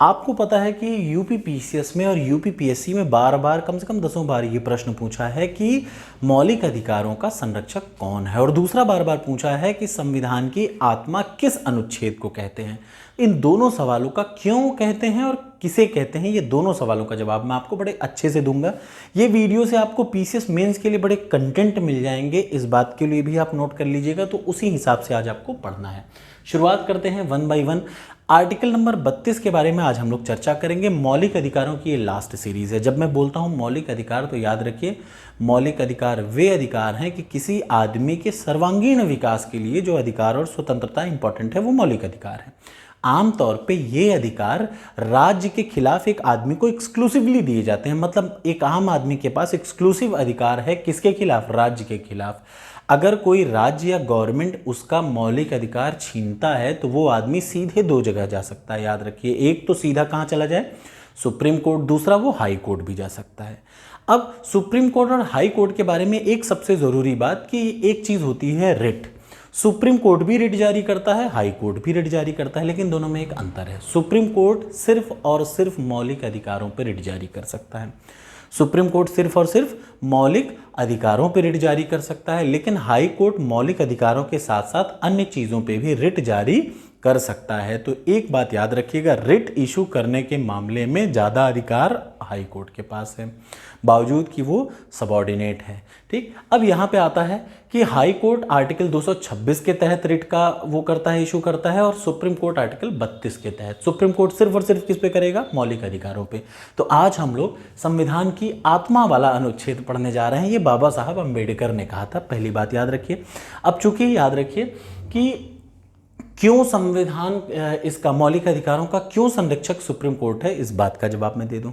आपको पता है कि यूपीपीसीएस में और यूपीपीएससी में बार बार कम से कम 10 बार ये प्रश्न पूछा है कि मौलिक अधिकारों का संरक्षक कौन है, और दूसरा बार बार पूछा है कि संविधान की आत्मा किस अनुच्छेद को कहते हैं। इन दोनों सवालों का क्यों कहते हैं और किसे कहते हैं, ये दोनों सवालों का जवाब मैं आपको बड़े अच्छे से दूंगा। ये वीडियो से आपको पीसीएस मेंस के लिए बड़े कंटेंट मिल जाएंगे, इस बात के लिए भी आप नोट कर लीजिएगा। तो उसी हिसाब से आज आपको पढ़ना है। शुरुआत करते हैं 1 बाय 1। आर्टिकल नंबर 32 के बारे में आज हम लोग चर्चा करेंगे। मौलिक अधिकारों की ये लास्ट सीरीज है। जब मैं बोलता हूँ मौलिक अधिकार तो याद रखिए, मौलिक अधिकार वे अधिकार हैं कि किसी आदमी के सर्वांगीण विकास के लिए जो अधिकार और स्वतंत्रता इंपॉर्टेंट है वो मौलिक अधिकार है। आमतौर पे ये अधिकार राज्य के खिलाफ एक आदमी को एक्सक्लूसिवली दिए जाते हैं। मतलब एक आम आदमी के पास एक्सक्लूसिव अधिकार है किसके खिलाफ? राज्य के खिलाफ। अगर कोई राज्य या गवर्नमेंट उसका मौलिक अधिकार छीनता है तो वो आदमी सीधे दो जगह जा सकता है, याद रखिए। एक तो सीधा कहाँ चला जाए? Supreme court. दूसरा वो हाई कोर्ट भी जा सकता है। अब सुप्रीम कोर्ट और हाई कोर्ट के बारे में एक सबसे ज़रूरी बात कि एक चीज़ होती है रिट। सुप्रीम कोर्ट भी रिट जारी करता है, हाई कोर्ट भी रिट जारी करता है, लेकिन दोनों में एक अंतर है। सुप्रीम कोर्ट सिर्फ और सिर्फ मौलिक अधिकारों पर रिट जारी कर सकता है। सुप्रीम कोर्ट सिर्फ और सिर्फ मौलिक अधिकारों पर रिट जारी कर सकता है, लेकिन हाई कोर्ट मौलिक अधिकारों के साथ साथ अन्य चीज़ों पे भी रिट जारी कर सकता है। तो एक बात याद रखिएगा, रिट इशू करने के मामले में ज़्यादा अधिकार हाई कोर्ट के पास है, बावजूद कि वो सबॉर्डिनेट है। ठीक, अब यहाँ पे आता है कि हाई कोर्ट आर्टिकल 226 के तहत रिट का वो करता है, इशू करता है, और सुप्रीम कोर्ट आर्टिकल 32 के तहत। सुप्रीम कोर्ट सिर्फ और सिर्फ किस पे करेगा? मौलिक अधिकारों पे। तो आज हम लोग संविधान की आत्मा वाला अनुच्छेद पढ़ने जा रहे हैं। ये बाबा साहब अम्बेडकर ने कहा था, पहली बात याद रखिए। अब चूंकि याद रखिए कि क्यों संविधान इसका मौलिक अधिकारों का क्यों संरक्षक सुप्रीम कोर्ट है, इस बात का जवाब मैं दे दूं।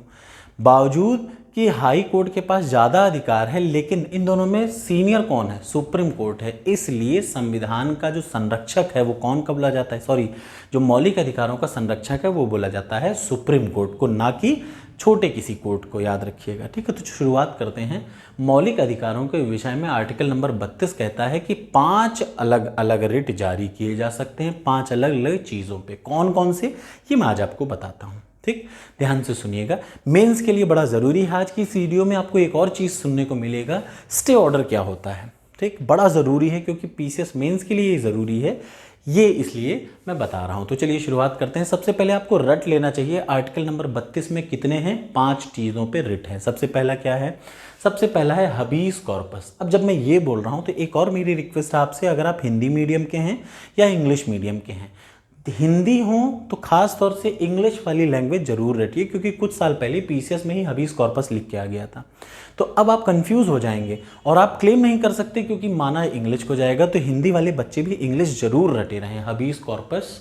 बावजूद कि हाई कोर्ट के पास ज़्यादा अधिकार है, लेकिन इन दोनों में सीनियर कौन है? सुप्रीम कोर्ट है। इसलिए संविधान का जो संरक्षक है वो कौन का बोला जाता है? सॉरी, जो मौलिक अधिकारों का संरक्षक है वो बोला जाता है सुप्रीम कोर्ट को, ना कि छोटे किसी कोर्ट को, याद रखिएगा। ठीक है, तो शुरुआत करते हैं। मौलिक अधिकारों के विषय में आर्टिकल नंबर 32 कहता है कि 5 अलग अलग रिट जारी किए जा सकते हैं, 5 अलग अलग चीज़ों पे। कौन कौन से, ये मैं आज आपको बताता हूँ। ठीक, ध्यान से सुनिएगा, मेंस के लिए बड़ा ज़रूरी है। आज की इस वीडियो में आपको एक और चीज़ सुनने को मिलेगा, स्टे ऑर्डर क्या होता है। ठीक, बड़ा ज़रूरी है क्योंकि पीसीएस मेंस के लिए ये ज़रूरी है, ये इसलिए मैं बता रहा हूं। तो चलिए शुरुआत करते हैं। सबसे पहले आपको रट लेना चाहिए, आर्टिकल नंबर 32 में कितने हैं? 5 चीज़ों पे रिट है। सबसे पहला क्या है? सबसे पहला है हबीस कॉर्पस। अब जब मैं ये बोल रहा हूं तो एक और मेरी रिक्वेस्ट है आपसे, अगर आप हिंदी मीडियम के हैं या इंग्लिश मीडियम के हैं, हिंदी हो तो खास तौर से इंग्लिश वाली लैंग्वेज जरूर रटिए, क्योंकि कुछ साल पहले पीसीएस में ही हबीस कॉर्पस लिख के आ गया था। तो अब आप कंफ्यूज हो जाएंगे और आप क्लेम नहीं कर सकते, क्योंकि माना इंग्लिश को जाएगा तो हिंदी वाले बच्चे भी इंग्लिश जरूर रटे रहें। हबीस कॉर्पस,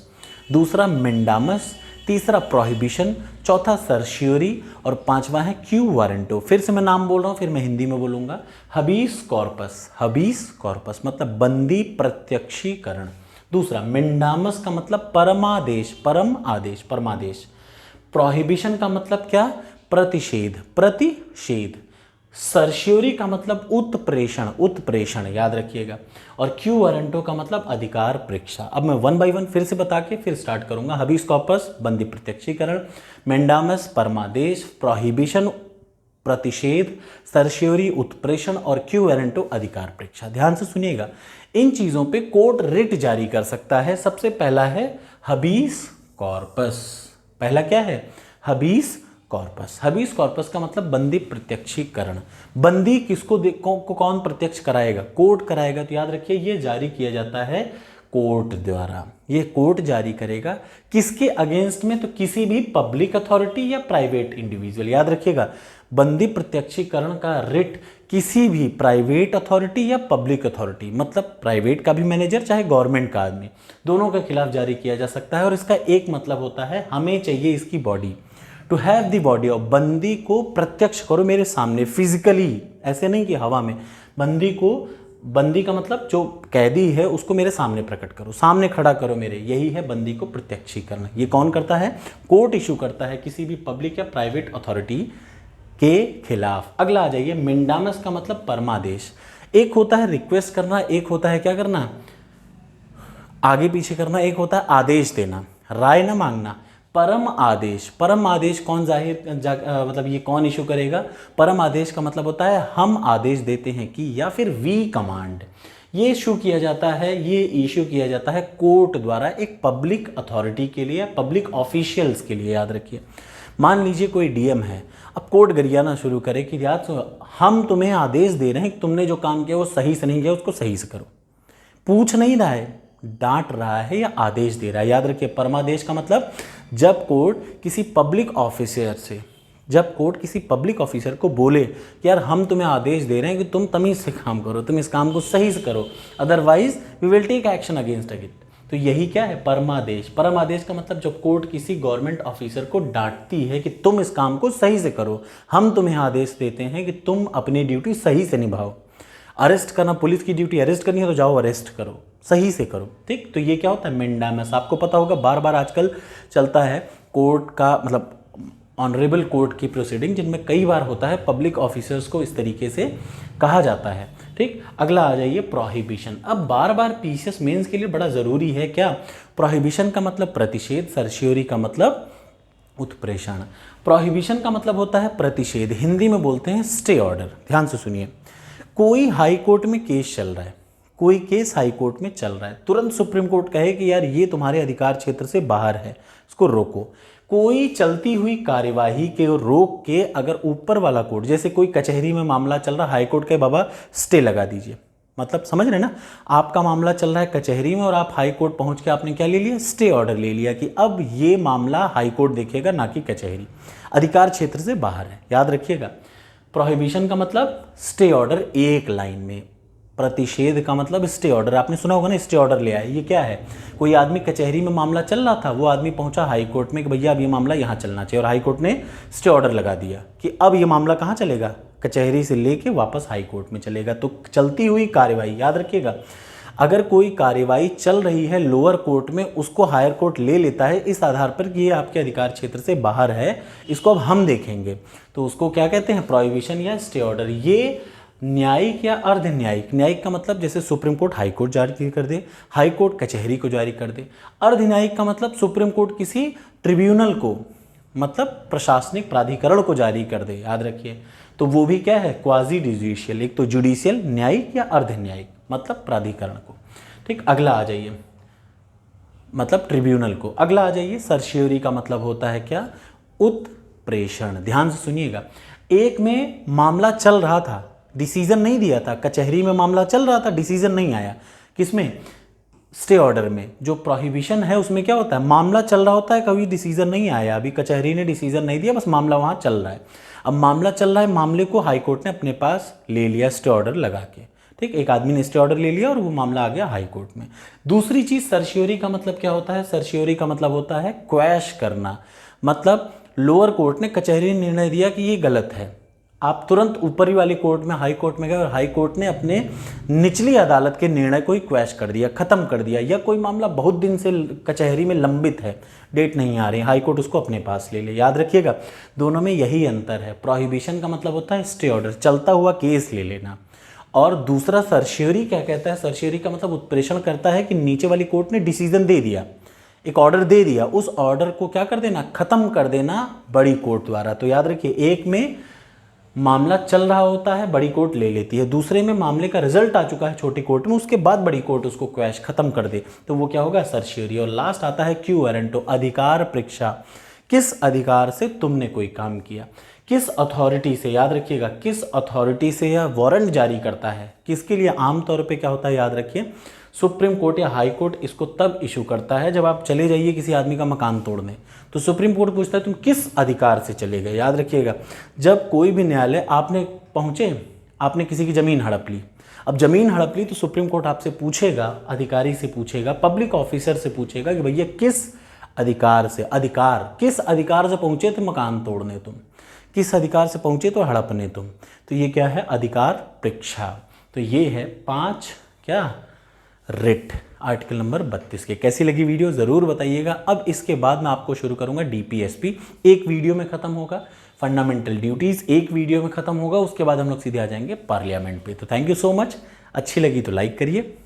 दूसरा मेंडामस, तीसरा प्रोहिबिशन, चौथा सर्शियोरी, और पांचवा है क्यू वारंटो। फिर से मैं नाम बोल रहा हूँ, फिर मैं हिंदी में बोलूँगा। हबीस कॉर्पस, हबीस कॉर्पस मतलब बंदी प्रत्यक्षीकरण। दूसरा मेंडामस का मतलब परमादेश, परम आदेश, परमादेश। प्रोहिबिशन का मतलब क्या? प्रतिषेध, प्रतिषेध। सर्शियोरी का मतलब उत्प्रेषण, उत्प्रेषण, याद रखिएगा। और क्यू वारंटो का मतलब अधिकार परीक्षा। अब मैं 1 बाय 1 फिर से बता के फिर स्टार्ट करूंगा। हबीस कॉर्पस बंदी प्रत्यक्षीकरण, मेंडामस परमादेश, प्रोहिबिशन प्रतिषेध, सर्शियोरी उत्प्रेषण, और क्यू वारंटो अधिकार परीक्षा। ध्यान से सुनिएगा, इन चीजों पे कोर्ट रिट जारी कर सकता है। सबसे पहला है हबीस कॉर्पस। पहला क्या है? हबीस कॉर्पस। हबीस कॉर्पस का मतलब बंदी प्रत्यक्षीकरण। बंदी किसको कौन प्रत्यक्ष कराएगा? कोर्ट कराएगा। तो याद रखिए ये जारी किया जाता है कोर्ट द्वारा। ये कोर्ट जारी करेगा किसके अगेंस्ट में? तो किसी भी पब्लिक अथॉरिटी या प्राइवेट इंडिविजुअल। याद रखिएगा, बंदी प्रत्यक्षीकरण का रिट किसी भी प्राइवेट अथॉरिटी या पब्लिक अथॉरिटी, मतलब प्राइवेट का भी मैनेजर चाहे गवर्नमेंट का आदमी, दोनों के खिलाफ जारी किया जा सकता है। और इसका एक मतलब होता है, हमें चाहिए इसकी body, to have the body of. बंदी को प्रत्यक्ष करो मेरे सामने फिजिकली, ऐसे नहीं कि हवा में। बंदी को, बंदी का मतलब जो कैदी है उसको मेरे सामने प्रकट करो, सामने खड़ा करो मेरे, यही है बंदी को प्रत्यक्षीकरण। ये कौन करता है? कोर्ट इशू करता है किसी भी पब्लिक या प्राइवेट अथॉरिटी के खिलाफ। अगला आ जाइए, मेंडामस का मतलब परमादेश। एक होता है रिक्वेस्ट करना, एक होता है क्या करना? आगे पीछे करना। एक होता है आदेश देना, राय ना मांगना। परम आदेश, परम आदेश कौन मतलब ये कौन इशू करेगा? परम आदेश का मतलब होता है हम आदेश देते हैं कि, या फिर वी कमांड। ये इशू किया जाता है, ये इशू किया जाता है कोर्ट द्वारा एक पब्लिक अथॉरिटी के लिए, पब्लिक ऑफिशियल्स के लिए। याद रखिए, मान लीजिए कोई डीएम है, अब कोर्ट गरियाना शुरू करे कि यार हम तुम्हें आदेश दे रहे हैं कि तुमने जो काम किया वो सही से नहीं किया, उसको सही से करो। पूछ नहीं रहा है, डांट रहा है या आदेश दे रहा है। याद रखिए, परमादेश का मतलब जब कोर्ट किसी पब्लिक ऑफिसर से, जब कोर्ट किसी पब्लिक ऑफिसर को बोले कि यार हम तुम्हें आदेश दे रहे हैं कि तुम तमीज से काम करो, तुम इस काम को सही से करो, otherwise we will take action against it. तो यही क्या है? परमादेश। परमादेश का मतलब जब कोर्ट किसी गवर्नमेंट ऑफिसर को डांटती है कि तुम इस काम को सही से करो, हम तुम्हें आदेश देते हैं कि तुम अपनी ड्यूटी सही से निभाओ। अरेस्ट करना, पुलिस की ड्यूटी अरेस्ट करनी है तो जाओ अरेस्ट करो, सही से करो। ठीक, तो ये क्या होता है? मेंडामस। आपको पता होगा बार बार आजकल चलता है कोर्ट का, मतलब ऑनरेबल कोर्ट की प्रोसीडिंग, जिनमें कई बार होता है पब्लिक ऑफिसर्स को इस तरीके से कहा जाता है। ठीक, अगला आ जाइए प्रोहिबिशन। अब बार बार पीसीएस मेंस के लिए बड़ा ज़रूरी है क्या? प्रोहिबिशन का मतलब प्रतिषेध, सर्शियोरी का मतलब उत्प्रेषण। प्रोहिबिशन का मतलब होता है प्रतिषेध, हिंदी में बोलते हैं स्टे ऑर्डर। ध्यान से सुनिए, कोई हाई कोर्ट में केस चल रहा है, कोई केस हाई कोर्ट में चल रहा है, तुरंत सुप्रीम कोर्ट कहे कि यार ये तुम्हारे अधिकार क्षेत्र से बाहर है, इसको रोको। कोई चलती हुई कार्यवाही के रोक के अगर ऊपर वाला कोर्ट, जैसे कोई कचहरी में मामला चल रहा, हाई कोर्ट के बाबा स्टे लगा दीजिए, मतलब समझ रहे ना, आपका मामला चल रहा है कचहरी में और आप हाई कोर्ट पहुंच के आपने क्या ले लिया? स्टे ऑर्डर ले लिया कि अब ये मामला हाई कोर्ट देखेगा, ना कि कचहरी, अधिकार क्षेत्र से बाहर है। याद रखिएगा, प्रोहिबिशन का मतलब स्टे ऑर्डर एक लाइन में, प्रतिषेध का मतलब स्टे ऑर्डर। आपने सुना होगा ना, स्टे ऑर्डर ले आए। ये क्या है? कोई आदमी कचहरी में मामला चल रहा था, वो आदमी पहुंचा हाई कोर्ट में कि भैया अब ये मामला यहाँ चलना चाहिए, और हाई कोर्ट ने स्टे ऑर्डर लगा दिया कि अब ये मामला कहाँ चलेगा? कचहरी से लेके वापस हाई कोर्ट में चलेगा। तो चलती हुई कार्यवाही, याद रखिएगा, अगर कोई कार्यवाही चल रही है लोअर कोर्ट में, उसको हायर कोर्ट ले लेता है इस आधार पर कि ये आपके अधिकार क्षेत्र से बाहर है, इसको अब हम देखेंगे, तो उसको क्या कहते हैं? प्रोहिबिशन या स्टे ऑर्डर। ये न्यायिक या अर्ध न्यायिक, न्यायिक का मतलब जैसे सुप्रीम कोर्ट हाई कोर्ट जारी कर दे, हाई कोर्ट कचहरी को जारी कर दे। अर्ध न्यायिक का मतलब सुप्रीम कोर्ट किसी ट्रिब्यूनल को, मतलब प्रशासनिक प्राधिकरण को जारी कर दे। याद रखिए, तो वो भी क्या है? Quasi judicial. एक तो जुडिशियल, न्यायिक या अर्ध न्यायिक, मतलब प्राधिकरण को। ठीक, अगला आ जाइए, मतलब ट्रिब्यूनल को। अगला आ जाइए, सर्शियोरी का मतलब होता है क्या? उत्प्रेषण। ध्यान से सुनिएगा, एक में मामला चल रहा था, डिसीजन नहीं दिया था, कचहरी में मामला चल रहा था, डिसीजन नहीं आया, किसमें? स्टे ऑर्डर में। जो प्रोहिबिशन है उसमें क्या होता है? मामला चल रहा होता है, कभी डिसीजन नहीं आया, अभी कचहरी ने डिसीजन नहीं दिया, बस मामला वहाँ चल रहा है। अब मामला चल रहा है, मामले को हाई कोर्ट ने अपने पास ले लिया स्टे ऑर्डर लगा के। ठीक, एक आदमी ने स्टे ऑर्डर ले लिया और वो मामला आ गया हाई कोर्ट में। दूसरी चीज़ सर्शियोरी का मतलब क्या होता है? सर्शियोरी का मतलब होता है क्वैश करना, मतलब लोअर कोर्ट ने, कचहरी ने निर्णय दिया कि ये गलत है, आप तुरंत ऊपरी वाली कोर्ट में, हाई कोर्ट में गए और हाई कोर्ट ने अपने निचली अदालत के निर्णय को ही क्वैश कर दिया, खत्म कर दिया। या कोई मामला बहुत दिन से कचहरी में लंबित है, डेट नहीं आ रही, हाई कोर्ट उसको अपने पास ले ले। याद रखिएगा, दोनों में यही अंतर है। प्रोहिबिशन का मतलब होता है स्टे ऑर्डर, चलता हुआ केस ले लेना, और दूसरा सर्शियोरी क्या कहता है? सर्शियोरी का मतलब उत्प्रेषण करता है कि नीचे वाली कोर्ट ने डिसीजन दे दिया, एक ऑर्डर दे दिया, उस ऑर्डर को क्या कर देना? खत्म कर देना बड़ी कोर्ट द्वारा। तो याद रखिए, एक में मामला चल रहा होता है, बड़ी कोर्ट ले लेती है, दूसरे में मामले का रिजल्ट आ चुका है छोटी कोर्ट में, उसके बाद बड़ी कोर्ट उसको क्वैश खत्म कर दे, तो वो क्या होगा? सर्शियोरी। और लास्ट आता है क्यू वारंटो, अधिकार परीक्षा। किस अधिकार से तुमने कोई काम किया, किस अथॉरिटी से? याद रखिएगा, किस अथॉरिटी से यह वारंट जारी करता है, किसके लिए? आमतौर पे क्या होता है, याद रखिए, सुप्रीम कोर्ट या हाई कोर्ट इसको तब इशू करता है जब आप चले जाइए किसी आदमी का मकान तोड़ने, तो सुप्रीम कोर्ट पूछता है तुम किस अधिकार से चले गए। याद रखिएगा, जब कोई भी न्यायालय, आपने पहुँचे, आपने किसी की ज़मीन हड़प ली, अब ज़मीन हड़प ली तो सुप्रीम कोर्ट आपसे पूछेगा, अधिकारी से पूछेगा, पब्लिक ऑफिसर से पूछेगा कि भैया किस अधिकार से, अधिकार किस अधिकार से पहुँचे थे मकान तोड़ने तुम, किस अधिकार से पहुँचे तो हड़पने तुम। तो ये क्या है? अधिकार परीक्षा। तो ये है 5 क्या रिट, आर्टिकल नंबर 32 के। कैसी लगी वीडियो ज़रूर बताइएगा। अब इसके बाद मैं आपको शुरू करूंगा डीपीएसपी, एक वीडियो में ख़त्म होगा, फंडामेंटल ड्यूटीज़ एक वीडियो में ख़त्म होगा, उसके बाद हम लोग सीधे आ जाएंगे पार्लियामेंट पे। तो थैंक यू सो मच, अच्छी लगी तो लाइक करिए।